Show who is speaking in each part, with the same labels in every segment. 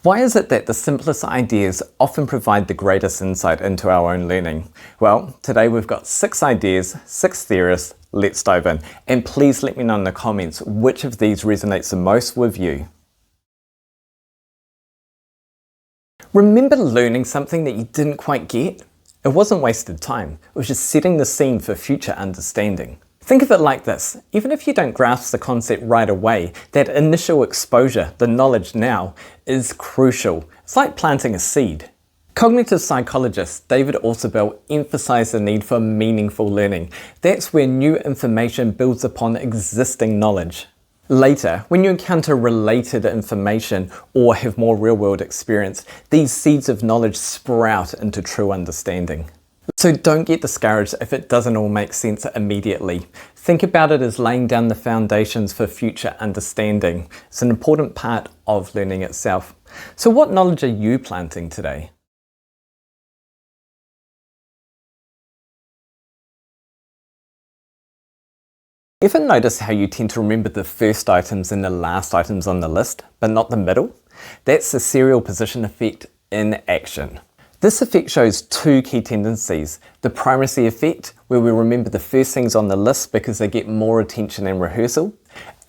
Speaker 1: Why is it that the simplest ideas often provide the greatest insight into our own learning? Well, today we've got 6 ideas, 6 theorists. Let's dive in. And please let me know in the comments which of these resonates the most with you. Remember learning something that you didn't quite get? It wasn't wasted time. It was just setting the scene for future understanding. Think of it like this. Even if you don't grasp the concept right away, that initial exposure, the knowledge now, is crucial. It's like planting a seed. Cognitive psychologist David Ausubel emphasized the need for meaningful learning. That's where new information builds upon existing knowledge. Later, when you encounter related information or have more real-world experience, these seeds of knowledge sprout into true understanding. So don't get discouraged if it doesn't all make sense immediately. Think about it as laying down the foundations for future understanding. It's an important part of learning itself. So what knowledge are you planting today? Ever notice how you tend to remember the first items and the last items on the list, but not the middle? That's the serial position effect in action. This effect shows 2 key tendencies. The primacy effect, where we remember the first things on the list because they get more attention and rehearsal,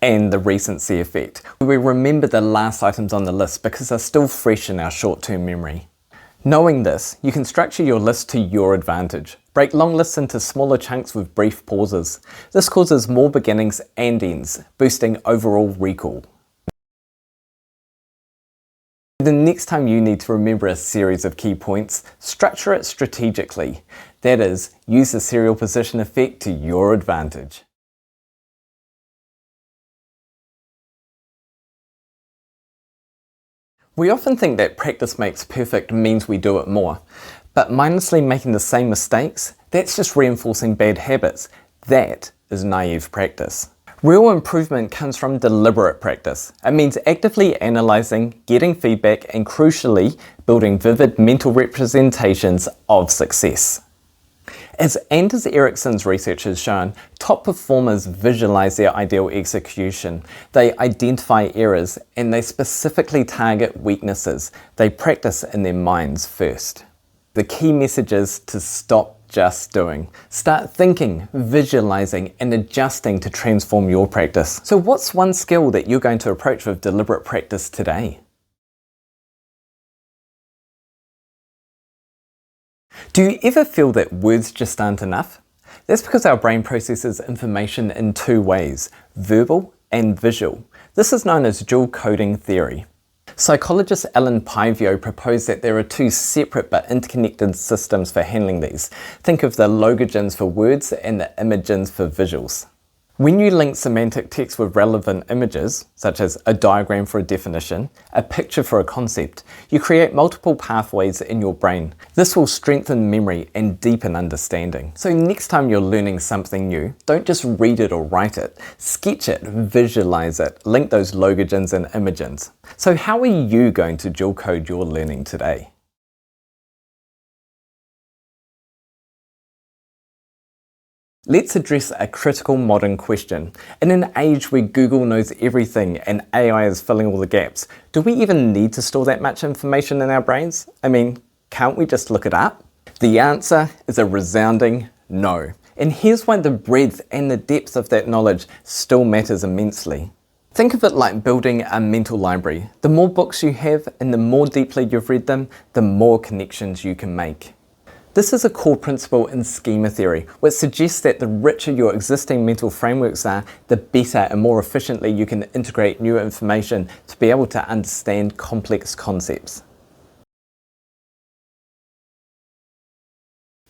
Speaker 1: and the recency effect, where we remember the last items on the list because they're still fresh in our short-term memory. Knowing this, you can structure your list to your advantage. Break long lists into smaller chunks with brief pauses. This causes more beginnings and ends, boosting overall recall. The next time you need to remember a series of key points, structure it strategically. That is, use the serial position effect to your advantage. We often think that practice makes perfect means we do it more, but mindlessly making the same mistakes, that's just reinforcing bad habits. That is naive practice. Real improvement comes from deliberate practice. It means actively analysing, getting feedback, and crucially, building vivid mental representations of success. As Anders Ericsson's research has shown, top performers visualize their ideal execution. They identify errors and they specifically target weaknesses. They practice in their minds first. The key message is to stop just doing. Start thinking, visualizing, and adjusting to transform your practice. So what's one skill that you're going to approach with deliberate practice today? Do you ever feel that words just aren't enough? That's because our brain processes information in 2 ways, verbal and visual. This is known as dual coding theory. Psychologist Ellen Pivio proposed that there are 2 separate but interconnected systems for handling these. Think of the logogens for words and the imagens for visuals. When you link semantic text with relevant images, such as a diagram for a definition, a picture for a concept, you create multiple pathways in your brain. This will strengthen memory and deepen understanding. So next time you're learning something new, don't just read it or write it. Sketch it, visualize it, link those logogens and imagens. So how are you going to dual code your learning today? Let's address a critical modern question. In an age where Google knows everything and AI is filling all the gaps, do we even need to store that much information in our brains? I mean, can't we just look it up? The answer is a resounding no. And here's why the breadth and the depth of that knowledge still matters immensely. Think of it like building a mental library. The more books you have and the more deeply you've read them, the more connections you can make. This is a core principle in schema theory, which suggests that the richer your existing mental frameworks are, the better and more efficiently you can integrate new information to be able to understand complex concepts.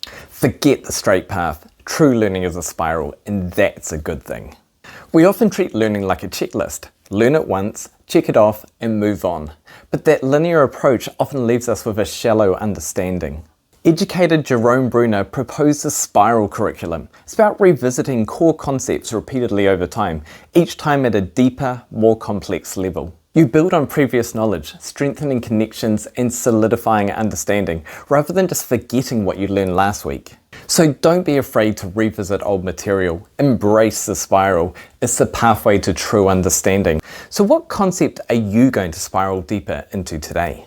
Speaker 1: Forget the straight path. True learning is a spiral, and that's a good thing. We often treat learning like a checklist. Learn it once, check it off, and move on. But that linear approach often leaves us with a shallow understanding. Educator Jerome Bruner proposed a spiral curriculum. It's about revisiting core concepts repeatedly over time, each time at a deeper, more complex level. You build on previous knowledge, strengthening connections and solidifying understanding, rather than just forgetting what you learned last week. So don't be afraid to revisit old material. Embrace the spiral. It's the pathway to true understanding. So what concept are you going to spiral deeper into today?